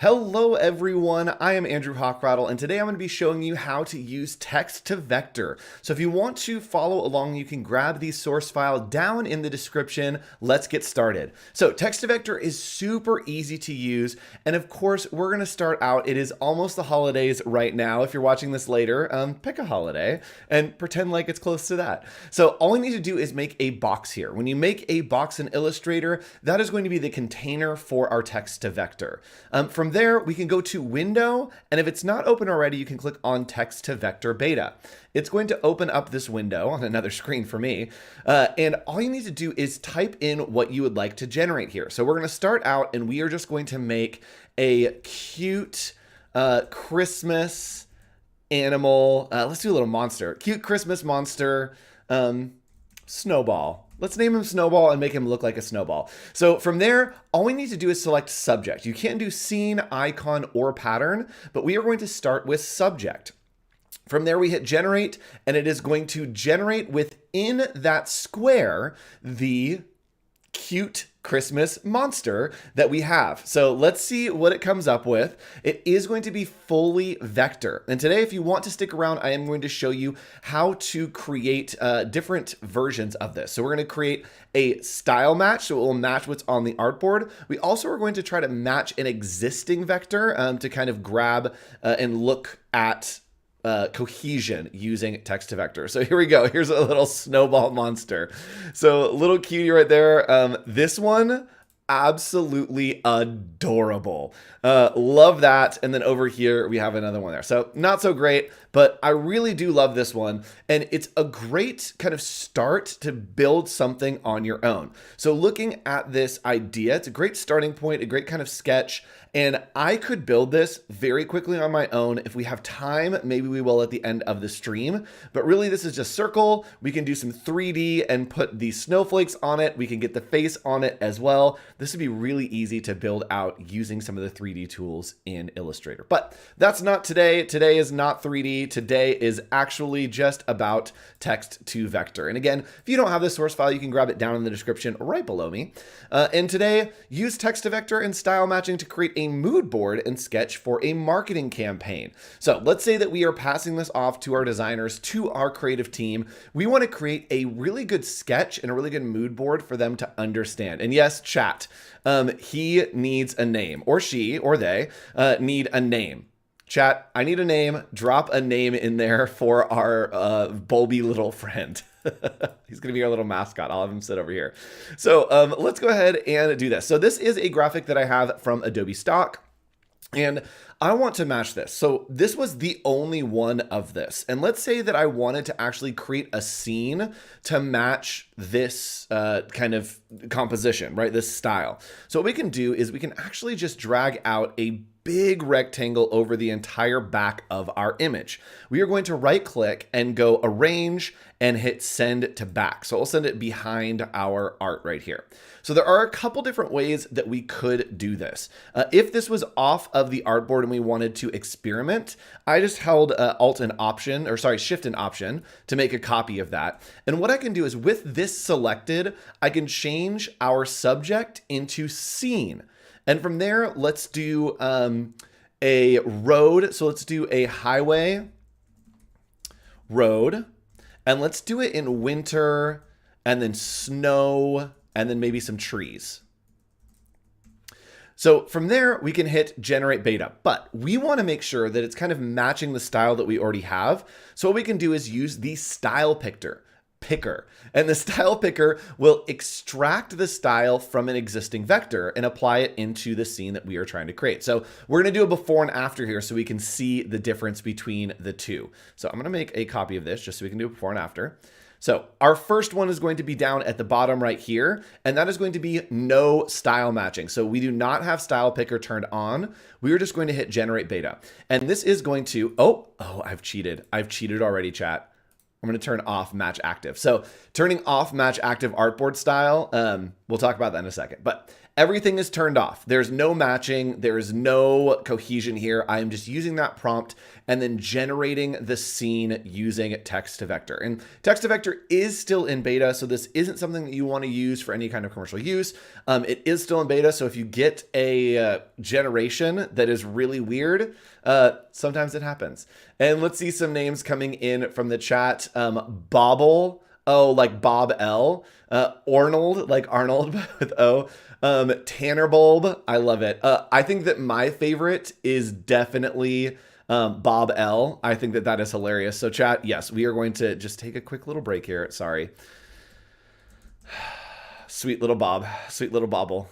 Hello everyone, I am Andrew Hochradel, and today I'm going to be showing you how to use text to vector. So if you want to follow along, you can grab the source file down in the description. Let's get started. So text to vector is super easy to use, and of course we're going to start out. It is almost the holidays right now. If you're watching this later, pick a holiday and pretend like it's close to that. So all you need to do is make a box here. When you make a box in Illustrator, that is going to be the container for our text to vector. From there, we can go to Window, and if it's not open already, you can click on Text to Vector Beta. It's going to open up this window on another screen for me, and all you need to do is type in what you would like to generate here. So we're going to start out, and we are just going to make a cute Christmas animal. Let's do a little monster. Cute Christmas monster, Snowball. Let's name him Snowball and make him look like a snowball. So from there, all we need to do is select subject. You can't do scene, icon, or pattern, but we are going to start with subject. From there, we hit generate, and it is going to generate within that square the cute Christmas monster that we have. So let's see what it comes up with. It is going to be fully vector. And today, if you want to stick around, I am going to show you how to create different versions of this. So we're going to create a style match, so it will match what's on the artboard. We also are going to try to match an existing vector to kind of grab and look at cohesion using text to vector. So here we go. Here's a little snowball monster. So little cutie right there. This one, absolutely adorable. Love that. And then over here, we have another one there. So not so great, but I really do love this one. And it's a great kind of start to build something on your own. So looking at this idea, it's a great starting point, a great kind of sketch. And I could build this very quickly on my own. If we have time, maybe we will at the end of the stream. But really, this is just circle. We can do some 3D and put the snowflakes on it. We can get the face on it as well. This would be really easy to build out using some of the 3D tools in Illustrator. But that's not today. Today is not 3D. Today is actually just about text to vector. And again, if you don't have this source file, you can grab it down in the description right below me. And today, use text to vector and style matching to create a mood board and sketch for a marketing campaign. So let's say that we are passing this off to our designers, to our creative team. We want to create a really good sketch and a really good mood board for them to understand. And yes, chat, he needs a name, or she or they need a name. Chat, I need a name. Drop a name in there for our bulby little friend. He's going to be our little mascot. I'll have him sit over here. So let's go ahead and do this. So this is a graphic that I have from Adobe stock, and I want to match this. So this was the only one of this. And let's say that I wanted to actually create a scene to match this kind of composition, right? This style. So what we can do is we can actually just drag out a big rectangle over the entire back of our image. We are going to right click and go arrange and hit send to back. So we'll send it behind our art right here. So there are a couple different ways that we could do this. If this was off of the artboard and we wanted to experiment, I just held Alt and Option, or sorry, Shift and Option to make a copy of that. And what I can do is with this selected, I can change our subject into scene. And from there, let's do a road. So let's do a highway, road, and let's do it in winter, and then snow, and then maybe some trees. So from there, we can hit generate beta, but we want to make sure that it's kind of matching the style that we already have. So what we can do is use the style picker. And the style picker will extract the style from an existing vector and apply it into the scene that we are trying to create. So we're going to do a before and after here so we can see the difference between the two. So I'm going to make a copy of this just so we can do a before and after. So our first one is going to be down at the bottom right here, and that is going to be no style matching. So we do not have style picker turned on. We are just going to hit generate beta. And this is going to, oh, I've cheated. I've cheated already, chat. I'm going to turn off match active. So turning off match active artboard style, we'll talk about that in a second. But everything is turned off. There's no matching. There is no cohesion here. I am just using that prompt and then generating the scene using text to vector. And text to vector is still in beta, so this isn't something that you want to use for any kind of commercial use. It is still in beta, so if you get a generation that is really weird, sometimes it happens. And let's see some names coming in from the chat. Bobble, oh, like Bob L. Arnold, like Arnold with O. Tanner Bulb, I love it. I think that my favorite is definitely Bob L. I think that is hilarious. So chat, yes, we are going to just take a quick little break here. Sorry. Sweet little Bob, sweet little Bobble.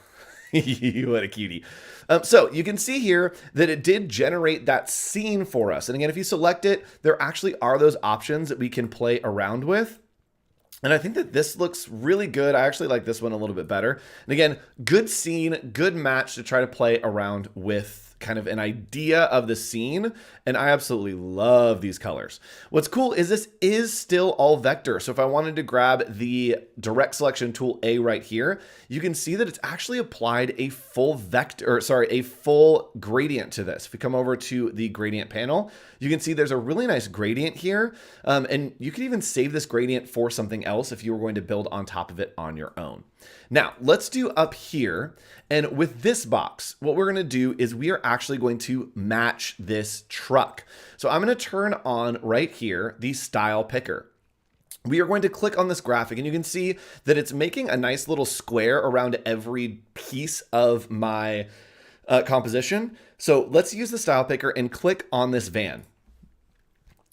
What a cutie. So you can see here that it did generate that scene for us. And again, if you select it, there actually are those options that we can play around with. And I think that this looks really good. I actually like this one a little bit better. And again, good scene, good match to try to play around with kind of an idea of the scene. And I absolutely love these colors. What's cool is this is still all vector. So if I wanted to grab the direct selection tool A right here, you can see that it's actually applied a full a full gradient to this. If we come over to the gradient panel, you can see there's a really nice gradient here. And you can even save this gradient for something else if you were going to build on top of it on your own. Now, let's do up here. And with this box, what we're going to do is we are actually going to match this truck. So I'm going to turn on right here the style picker. We are going to click on this graphic and you can see that it's making a nice little square around every piece of my composition. So let's use the style picker and click on this van.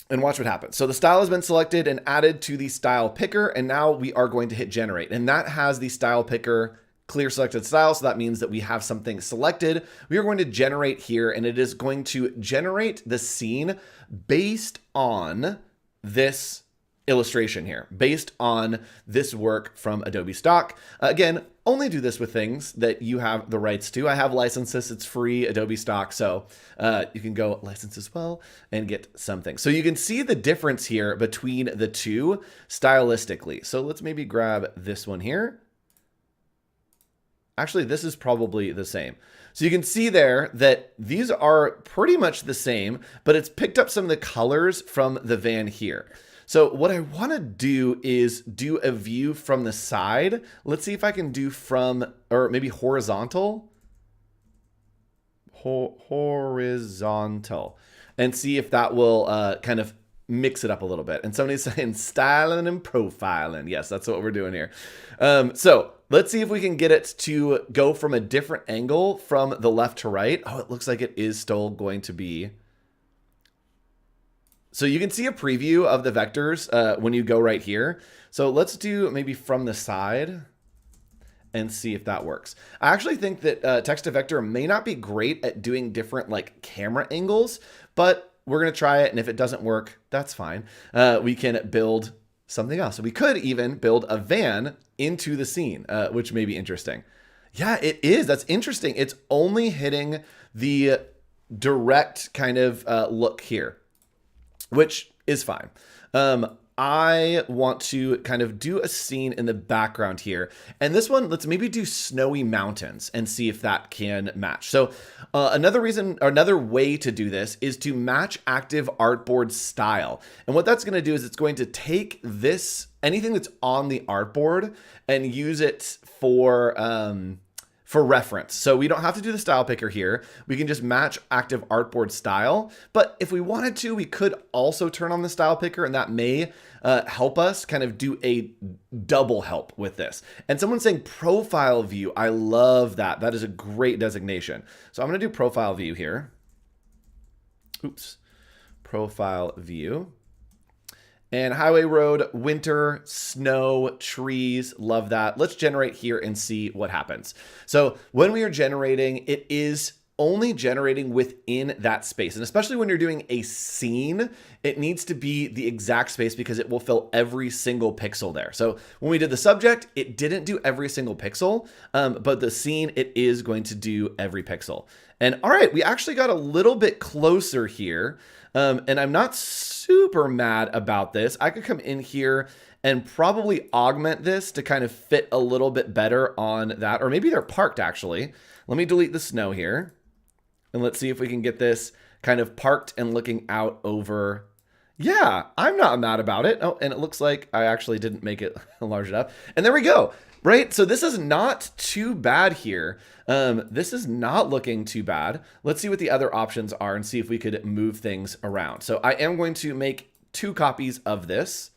And watch what happens. So the style has been selected and added to the style picker. And now we are going to hit generate. And that has the style picker clear selected style. So that means that we have something selected. We are going to generate here and it is going to generate the scene based on this illustration here, based on this work from Adobe stock. Again, only do this with things that you have the rights to. I have licenses, it's free, Adobe stock, so you can go license as well and get something. So you can see the difference here between the two stylistically. So let's maybe grab this one here. Actually, this is probably the same. So you can see there that these are pretty much the same, but it's picked up some of the colors from the van here. So what I want to do is do a view from the side. Let's see if I can do from, or maybe horizontal. Horizontal. And see if that will kind of mix it up a little bit. And somebody's saying styling and profiling. Yes, that's what we're doing here. So let's see if we can get it to go from a different angle from the left to right. Oh, it looks like it is still going to be. So you can see a preview of the vectors when you go right here. So let's do maybe from the side and see if that works. I actually think that text to vector may not be great at doing different like camera angles, but we're going to try it. And if it doesn't work, that's fine. We can build something else. So we could even build a van into the scene, which may be interesting. Yeah, it is. That's interesting. It's only hitting the direct kind of look here, which is fine. I want to kind of do a scene in the background here. And this one, let's maybe do snowy mountains and see if that can match. So another way to do this is to match active artboard style. And what that's going to do is it's going to take this, anything that's on the artboard and use it for reference. So we don't have to do the style picker here. We can just match active artboard style. But if we wanted to, we could also turn on the style picker and that may help us kind of do a double help with this. And someone's saying profile view. I love that. That is a great designation. So I'm going to do profile view here. Oops. Profile view. And highway, road, winter, snow, trees, love that. Let's generate here and see what happens. So when we are generating, it is only generating within that space. And especially when you're doing a scene, it needs to be the exact space because it will fill every single pixel there. So when we did the subject, it didn't do every single pixel, but the scene, it is going to do every pixel. And all right, we actually got a little bit closer here. And I'm not super mad about this. I could come in here and probably augment this to kind of fit a little bit better on that. Or maybe they're parked, actually. Let me delete the snow here. And let's see if we can get this kind of parked and looking out over. Yeah, I'm not mad about it. Oh, and it looks like I actually didn't make it large enough. And there we go. Right? So this is not too bad here. This is not looking too bad. Let's see what the other options are and see if we could move things around. So I am going to make 2 copies of this.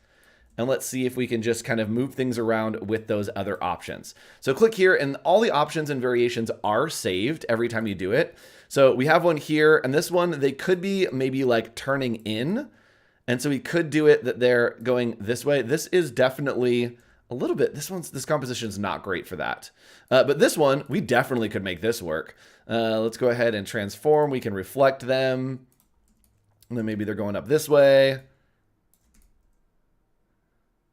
And let's see if we can just kind of move things around with those other options. So click here and all the options and variations are saved every time you do it. So we have one here, and this one, they could be maybe like turning in. And so we could do it that they're going this way. This is definitely a little bit, this composition is not great for that. But this one, we definitely could make this work. Let's go ahead and transform. We can reflect them. And then maybe they're going up this way.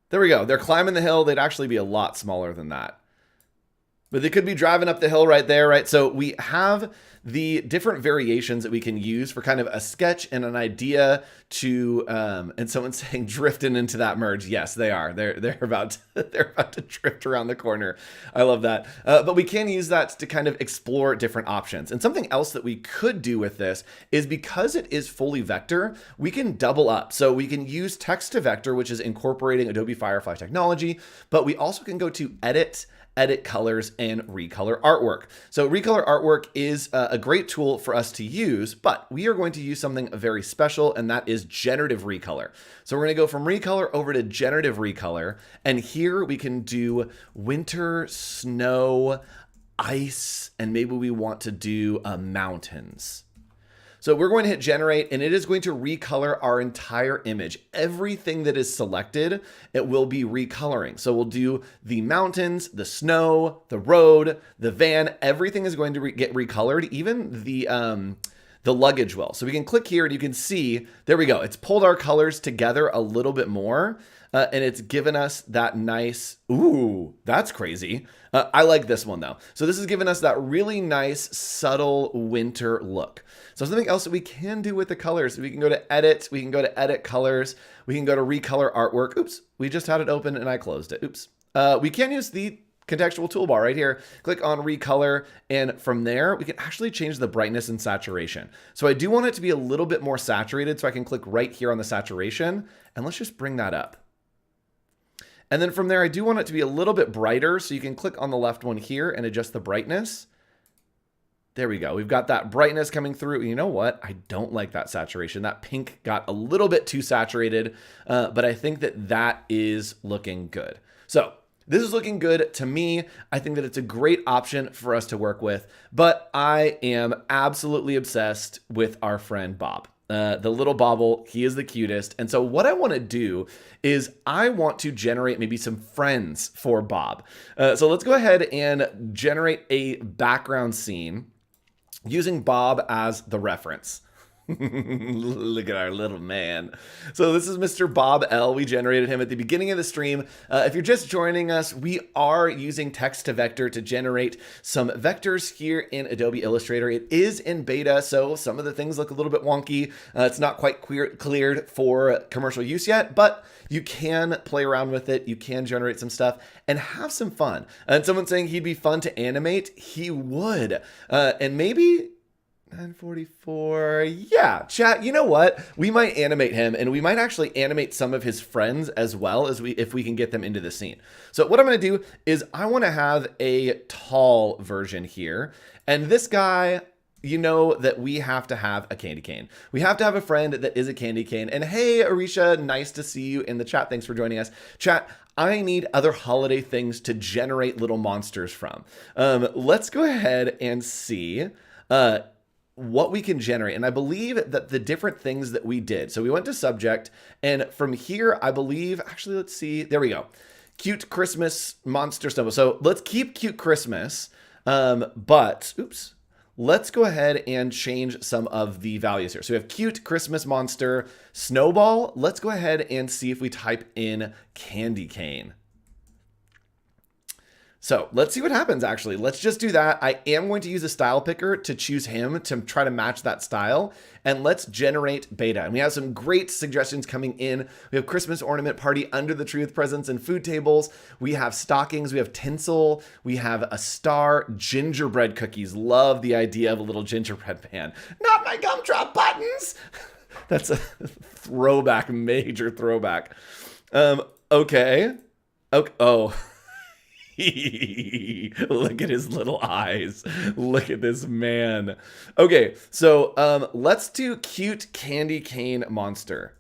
There we go. They're climbing the hill. They'd actually be a lot smaller than that. But they could be driving up the hill right there, right? So we have the different variations that we can use for kind of a sketch and an idea to, and someone's saying drifting into that merge. Yes, they are. They're about to drift around the corner. I love that. But we can use that to kind of explore different options. And something else that we could do with this is because it is fully vector, we can double up. So we can use text to vector, which is incorporating Adobe Firefly technology, but we also can go to edit colors, and recolor artwork. So recolor artwork is a great tool for us to use, but we are going to use something very special, and that is generative recolor. So we're going to go from recolor over to generative recolor, and here we can do winter, snow, ice, and maybe we want to do mountains. So we're going to hit generate, and it is going to recolor our entire image. Everything that is selected, it will be recoloring. So we'll do the mountains, the snow, the road, the van, everything is going to get recolored, even the luggage will. So we can click here and you can see, there we go. It's pulled our colors together a little bit more. And it's given us that nice, ooh, that's crazy. I like this one though. So this has given us that really nice, subtle winter look. So something else that we can do with the colors, we can go to edit, we can go to edit colors, we can go to recolor artwork. Oops, we just had it open and I closed it. Oops. We can use the contextual toolbar right here. Click on recolor, and from there we can actually change the brightness and saturation. So I do want it to be a little bit more saturated, so I can click right here on the saturation, and let's just bring that up. And then from there, I do want it to be a little bit brighter, so you can click on the left one here and adjust the brightness. There we go. We've got that brightness coming through. You know what? I don't like that saturation. That pink got a little bit too saturated, but I think that that is looking good. So this is looking good to me. I think that it's a great option for us to work with, but I am absolutely obsessed with our friend Bob. The little bobble, he is the cutest. And so what I want to do is I want to generate maybe some friends for Bob. So let's go ahead and generate a background scene using Bob as the reference. Look at our little man. So this is Mr. Bob L. We generated him at the beginning of the stream. If you're just joining us, we are using text to vector to generate some vectors here in Adobe Illustrator. It is in beta, so some of the things look a little bit wonky. It's not quite cleared for commercial use yet, but you can play around with it. You can generate some stuff and have some fun. And someone's saying he'd be fun to animate. He would. And maybe 944. Yeah, chat. You know what? We might animate him, and we might actually animate some of his friends as well as if we can get them into the scene. So what I'm going to do is I want to have a tall version here, and this guy, you know that we have to have a candy cane. We have to have a friend that is a candy cane. And hey, Arisha, nice to see you in the chat. Thanks for joining us. Chat, I need other holiday things to generate little monsters from. Let's go ahead and see what we can generate. And I believe that the different things that we did. So we went to subject, and from here, I believe, actually, let's see. There we go. Cute Christmas monster snowball. So let's keep cute Christmas, but, oops. Let's go ahead and change some of the values here. So we have cute Christmas monster snowball. Let's go ahead and see if we type in candy cane. So let's see what happens, actually. Let's just do that. I am going to use a style picker to choose him to try to match that style. And let's generate beta. And we have some great suggestions coming in. We have Christmas ornament party under the tree with presents and food tables. We have stockings. We have tinsel. We have a star. Gingerbread cookies. Love the idea of a little gingerbread man. Not my gumdrop buttons. That's a throwback, major throwback. Okay. Oh. Look at his little eyes. Look at this man. Okay, so let's do cute candy cane monster.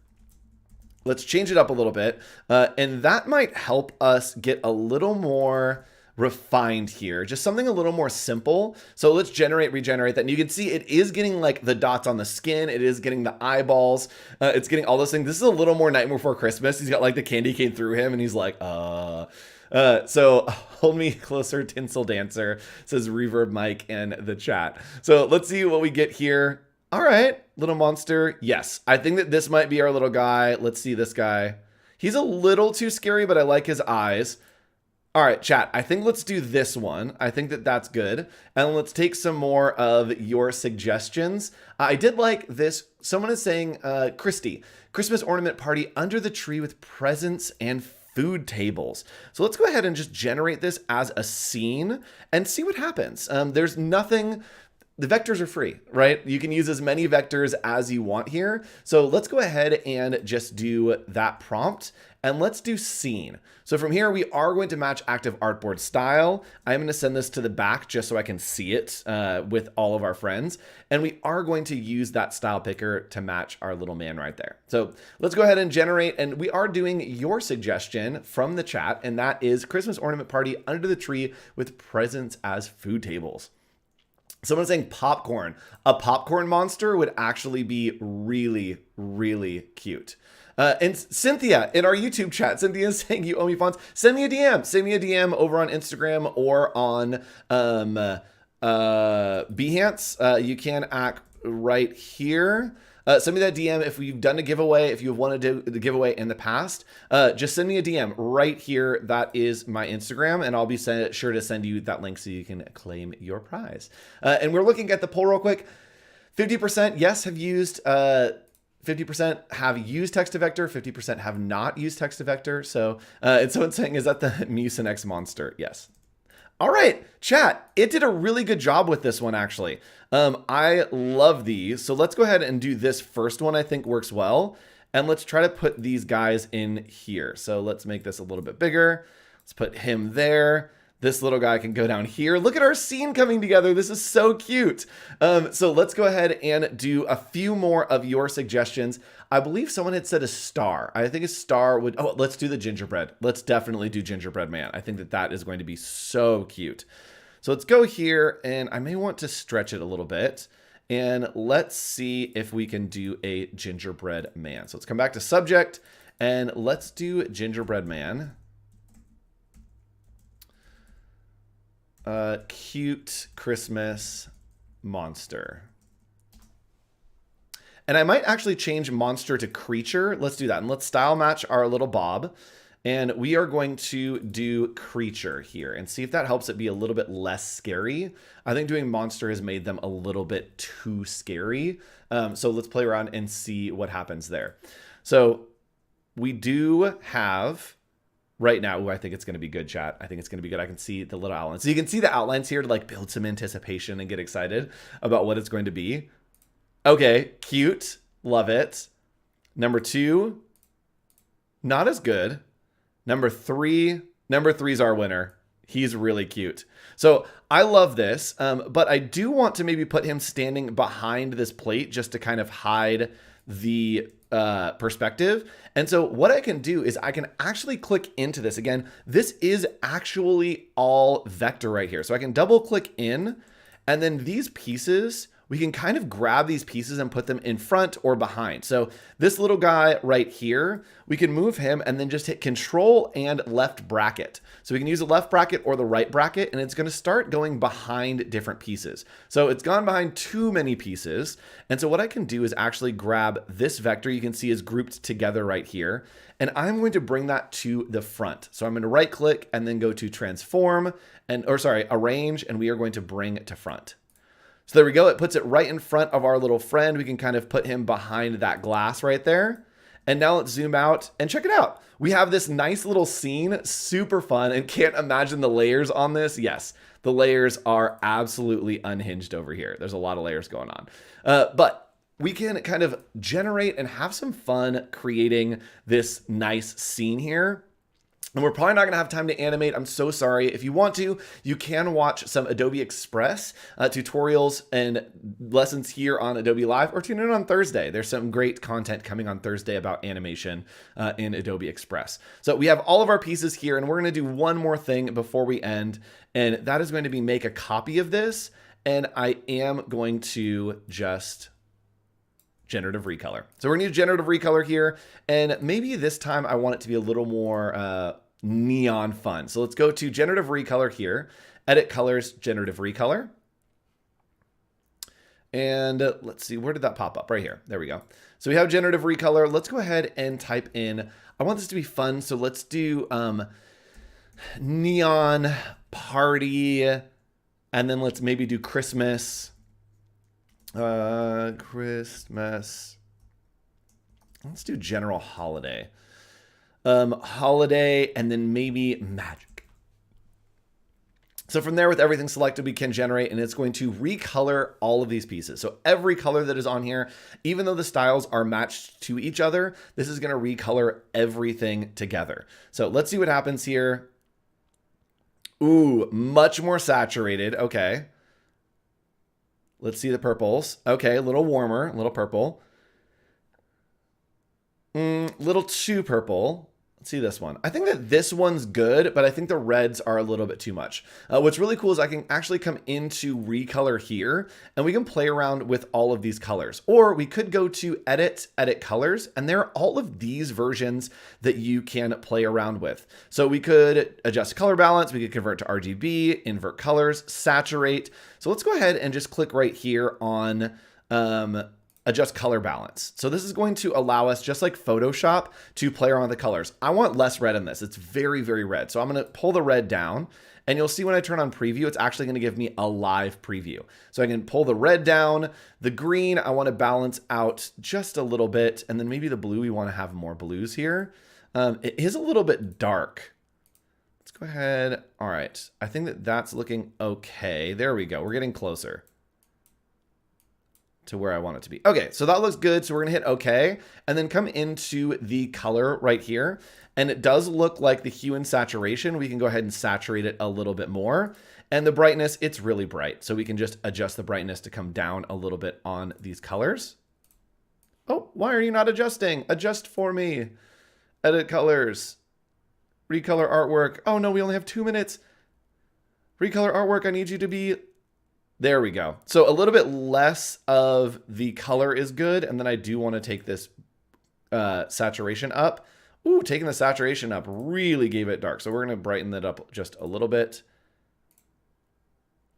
Let's change it up a little bit. And that might help us get a little more refined here, just something a little more simple. So let's regenerate that. And you can see it is getting like the dots on the skin. It is getting the eyeballs. It's getting all those things. This is a little more Nightmare Before Christmas. He's got like the candy cane through him and he's like, so hold me closer, Tinsel Dancer, says Reverb Mike in the chat. So let's see what we get here. All right, little monster. Yes, I think that this might be our little guy. Let's see this guy. He's a little too scary, but I like his eyes. All right, chat, I think let's do this one. I think that that's good. And let's take some more of your suggestions. I did like this. Someone is saying, Christy, Christmas ornament party under the tree with presents and food tables. So let's go ahead and just generate this as a scene and see what happens. There's nothing, the vectors are free, right? You can use as many vectors as you want here. So let's go ahead and just do that prompt and let's do scene. So from here, we are going to match active artboard style. I'm going to send this to the back just so I can see it with all of our friends. And we are going to use that style picker to match our little man right there. So let's go ahead and generate. And we are doing your suggestion from the chat. And that is Christmas ornament party under the tree with presents as food tables. Someone's saying popcorn. A popcorn monster would actually be really, really cute. And Cynthia in our YouTube chat, Cynthia is saying you owe me fonts. Send me a DM. Send me a DM over on Instagram or on Behance. You can act right here. Send me that DM if we've done a giveaway, if you've wanted to do the giveaway in the past. Just send me a DM right here. That is my Instagram, and I'll be sure to send you that link so you can claim your prize. And we're looking at the poll real quick. 50% yes have used 50% have used text-to-vector, 50% have not used text-to-vector. So and someone's saying, is that the Mucinex monster? Yes. All right, chat, it did a really good job with this one, actually. I love these. So let's go ahead and do this first one. I think works well. And let's try to put these guys in here. So let's make this a little bit bigger. Let's put him there. This little guy can go down here. Look at our scene coming together. This is so cute. So let's go ahead and do a few more of your suggestions. I believe someone had said a star. I think a star would, oh, let's do the gingerbread. Let's definitely do gingerbread man. I think that that is going to be so cute. So let's go here and I may want to stretch it a little bit. And let's see if we can do a gingerbread man. So let's come back to subject and let's do gingerbread man. Cute Christmas monster. And I might actually change monster to creature. Let's do that. And let's style match our little Bob. And we are going to do creature here and see if that helps it be a little bit less scary. I think doing monster has made them a little bit too scary. So let's play around and see what happens there. So we do have right now, ooh, I think it's going to be good, chat. I think it's going to be good. I can see the little outlines. So you can see the outlines here to like build some anticipation and get excited about what it's going to be. Okay, cute. Love it. Number 2, not as good. Number 3 is our winner. He's really cute. So I love this, but I do want to maybe put him standing behind this plate just to kind of hide the perspective. And so what I can do is I can actually click into this. Again, this is actually all vector right here. So I can double click in and then these pieces we can kind of grab these pieces and put them in front or behind. So this little guy right here, we can move him and then just hit Control and left bracket. So we can use the left bracket or the right bracket, and it's going to start going behind different pieces. So it's gone behind too many pieces. And so what I can do is actually grab this vector you can see is grouped together right here. And I'm going to bring that to the front. So I'm going to right click and then go to transform arrange, and we are going to bring it to front. So there we go. It puts it right in front of our little friend. We can kind of put him behind that glass right there. And now let's zoom out and check it out. We have this nice little scene, super fun, and can't imagine the layers on this. Yes, the layers are absolutely unhinged over here. There's a lot of layers going on. But we can kind of generate and have some fun creating this nice scene here. And we're probably not going to have time to animate. I'm so sorry. If you want to, you can watch some Adobe Express tutorials and lessons here on Adobe Live, or tune in on Thursday. There's some great content coming on Thursday about animation in Adobe Express. So we have all of our pieces here, and we're going to do one more thing before we end, and that is going to be make a copy of this. And I am going to just generative recolor. So we're going to use generative recolor here. And maybe this time I want it to be a little more neon fun. So let's go to generative recolor here, edit colors, generative recolor. And let's see, where did that pop up? Right here. There we go. So we have generative recolor. Let's go ahead and type in, I want this to be fun. So let's do neon party. And then let's maybe do Christmas. Christmas. Let's do general holiday. Holiday, and then maybe magic. So from there, with everything selected, we can generate, and it's going to recolor all of these pieces. So every color that is on here, even though the styles are matched to each other, this is going to recolor everything together. So let's see what happens here. Ooh, much more saturated. Okay. Let's see the purples. Okay, a little warmer, a little purple. Little too purple. Let's see this one. I think that this one's good, but I think the reds are a little bit too much. What's really cool is I can actually come into recolor here, and we can play around with all of these colors. Or we could go to edit colors, and there are all of these versions that you can play around with. So we could adjust color balance, we could convert to RGB, invert colors, saturate. So let's go ahead and just click right here on adjust color balance. So this is going to allow us, just like Photoshop, to play around with the colors. I want less red in this. It's very, very red. So I'm going to pull the red down, and you'll see when I turn on preview, it's actually going to give me a live preview. So I can pull the red down. The green, I want to balance out just a little bit. And then maybe the blue, we want to have more blues here. It is a little bit dark. Let's go ahead. All right. I think that that's looking okay. There we go. We're getting closer to where I want it to be. Okay, so that looks good. So we're gonna hit okay, and then come into the color right here. And it does look like the hue and saturation. We can go ahead and saturate it a little bit more. And the brightness, it's really bright. So we can just adjust the brightness to come down a little bit on these colors. Oh, why are you not adjusting? Adjust for me. Edit colors. Recolor artwork. Oh no, we only have 2 minutes. Recolor artwork, I need you to be... There we go. So a little bit less of the color is good. And then I do want to take this saturation up. Ooh, taking the saturation up really gave it dark. So we're going to brighten that up just a little bit.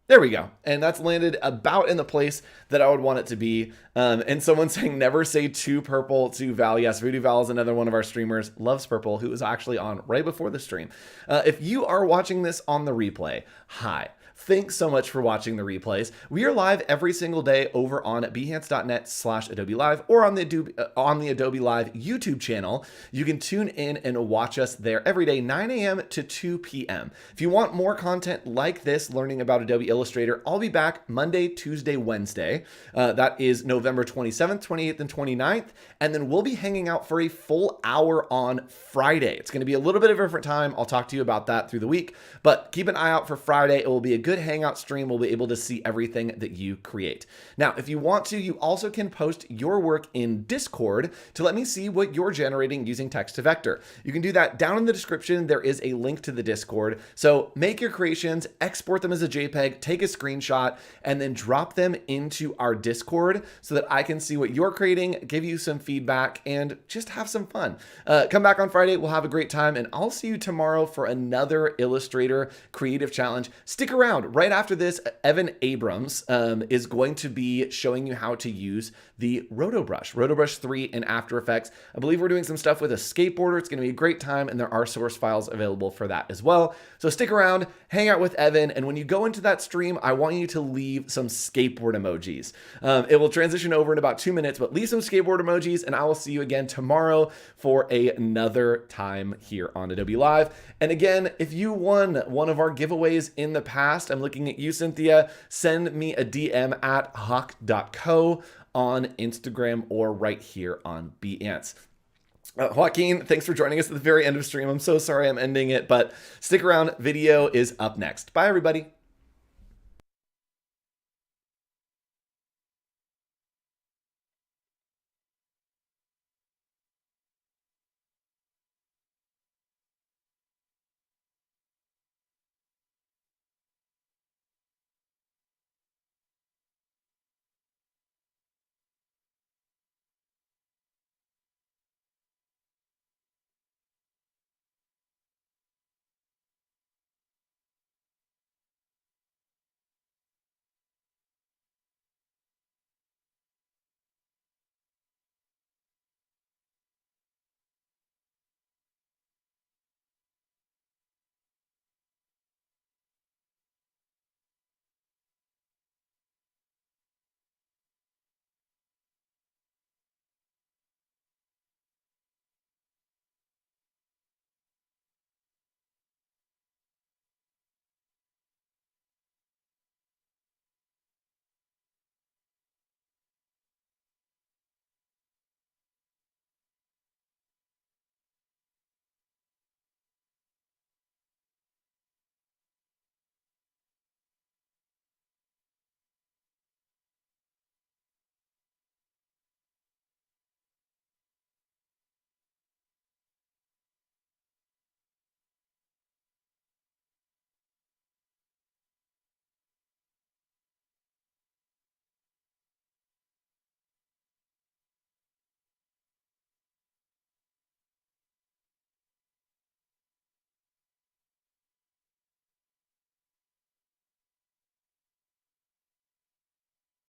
There we go. And that's landed about in the place that I would want it to be. And someone saying never say too purple to Val. Yes, Voodoo Val is another one of our streamers, loves purple, who was actually on right before the stream. If you are watching this on the replay, hi. Thanks so much for watching the replays. We are live every single day over on behance.net/Adobe Live or on the Adobe Live YouTube channel. You can tune in and watch us there every day, 9 a.m. to 2 p.m. If you want more content like this, learning about Adobe Illustrator, I'll be back Monday, Tuesday, Wednesday. That is November 27th, 28th, and 29th. And then we'll be hanging out for a full hour on Friday. It's going to be a little bit of a different time. I'll talk to you about that through the week, but keep an eye out for Friday. It will be a good good Hangout stream, we'll be able to see everything that you create. Now, if you want to, you also can post your work in Discord to let me see what you're generating using text to vector. You can do that down in the description. There is a link to the Discord. So make your creations, export them as a JPEG, take a screenshot, and then drop them into our Discord so that I can see what you're creating, give you some feedback, and just have some fun. Come back on Friday. We'll have a great time, and I'll see you tomorrow for another Illustrator Creative Challenge. Stick around. Right after this, Evan Abrams is going to be showing you how to use the Rotobrush 3 in After Effects. I believe we're doing some stuff with a skateboarder. It's going to be a great time, and there are source files available for that as well. So stick around, hang out with Evan, and when you go into that stream, I want you to leave some skateboard emojis. It will transition over in about 2 minutes, but leave some skateboard emojis, and I will see you again tomorrow for another time here on Adobe Live. And again, if you won one of our giveaways in the past, I'm looking at you, Cynthia, send me a DM at hoch.co on Instagram or right here on Behance. Joaquin, thanks for joining us at the very end of stream. I'm so sorry I'm ending it, but stick around. Video is up next. Bye, everybody.